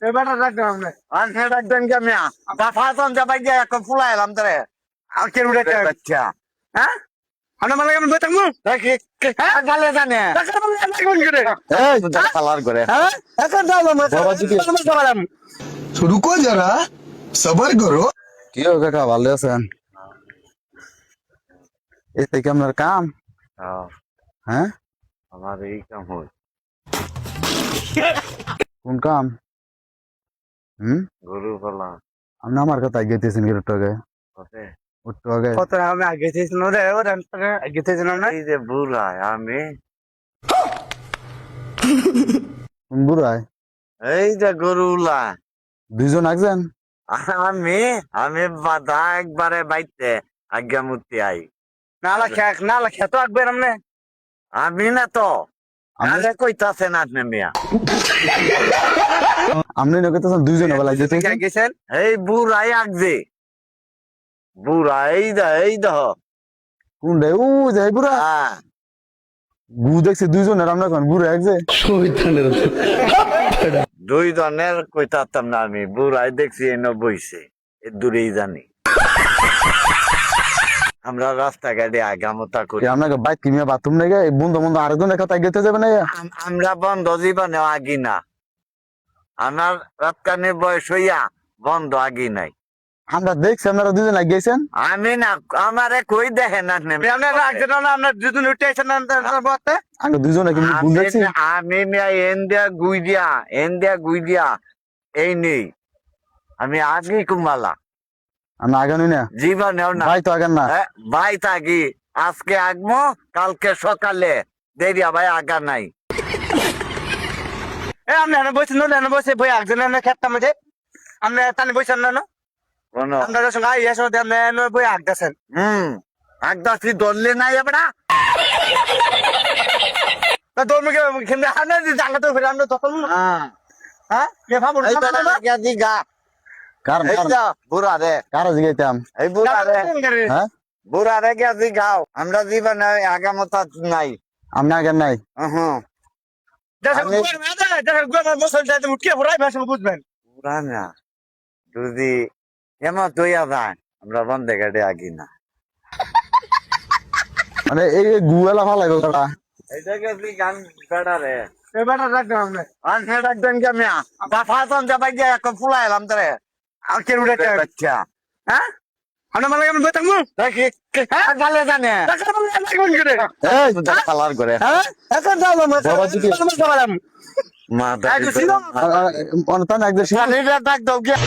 এবারটা রাখতাম আমরা আনছে ডাকবেন কে মিয়া বাফা তন যাবাই গিয়া এক ফুলা এলাম তোরে আর কেন উঠাইতে বাচ্চা হ্যাঁ আমরা মানে কেন বই থাকবো দেখি গালে জানে টাকা মানে রাখবেন করে এই তুই কালার করে হ্যাঁ এখন যাও আমরা বাবা যদি तो रुको जरा सबर करो। কি ও কাকা ভালো আছেন? এতে কি আপনার কাম? হ্যাঁ, আমার এই কাম হয় কোন কাম? গরু পালা আপনি আমার কথা গেতেছেন কি একটু আগে? কতে একটু আগে কত আমি আগে থেকেছিলাম রে ওরা আগে থেকেছিলাম না এই যে বুড়া আমি কোন বুড়ায়? এই যে গরুলা দুইজন আসছেন? আমি আমি বাধা একবারে বাইতে আজ্ঞা মূর্তি আই নালা খেতো আঁকবেন আপনি আমি না তো আরে কইতাছেন আপনি মিয়া আপনি না কইতেছেন দুইজন বেলা গেতেছেন? গেছেন এই বুড়াই আগছে বুড়া এই দহ কোন রে? ও যাই বুড়া হ্যাঁ গু দেখছি দুইজনের, আমরা কোন বুড়া একছে? দুই জনের কইতাম না আমি বুড়াই দেখছি এনে বইছে এ দূরেই জানি আমরা রাস্তাঘাটে আগামতা করি আপনাকে বাইক কিনে বাথরুম নেগে বন্ধু বন্ধু আরেকজনের কথা গেতে যাবে না? আমরা বন্ধ জীবনে আগি না আমার রাতকানে বয়স হইয়া বন্ধ আগি নাই আমরা দেখছি আপনারা দুজন গেছেন। আমি না আমারে কই দেখেন না আপনার রাখছেন না আপনার দুজন উঠে আছেন না বলতে আমরা দুজনে কিন্তু ভুল দেখছি। আমি এন্ডিয়া গুইদিয়া এই নেই আমি আগে কুমালা আমরা আগানি না, জীবনেও না ভাই তো আগান না। ভাই থাকি আজকে আগমো কালকে সকালে দেরি ভাই আগা নাই এ আপনি এনে বসেন না বসে বই একজন এনে খেতাম যে আপনি তানি বসেন না কোন আপনার সঙ্গে আইয়া সঙ্গে আপনি এনে বই আগতেছেন আগদাসি ধরলে নাই এবড়া তা দৌড় কিন্তু আপনার যে জায়গা তো ফিরে আমরা তখন হ্যাঁ কে ভাবুন দিগা কার বুড়া রে কার জিগাইতাম? এই বুড়া রে হ্যাঁ, বুড়া রে গেছি গাও আমরা জীবনে আগামতা নাই আপনি আগান নাই? বুঝবেন বুড়া না যদি এমন তৈয়া যায় আমরা বন্ধে ঘাটে আগি না মানে এই গুয়ালা ভালো লাগবে কাটা। এইটা গেছি গান বেড়া রে এবারটা রাখতাম আপনি আনছে ডাকবেন কে মিয়া বাফা তন যাবাই গিয়া এক ফুলা এলাম তোরে আর কেন উঠাইতে বাচ্চা হ্যাঁ আমরা মানে কেন বই থাকবো দেখি গালে জানে টাকা মানে রাখবেন করে এই তুই কালার করে হ্যাঁ এখন যাও আমরা বাবা যদি- মা ছিল অনতান একদম ডাক দাও গিয়া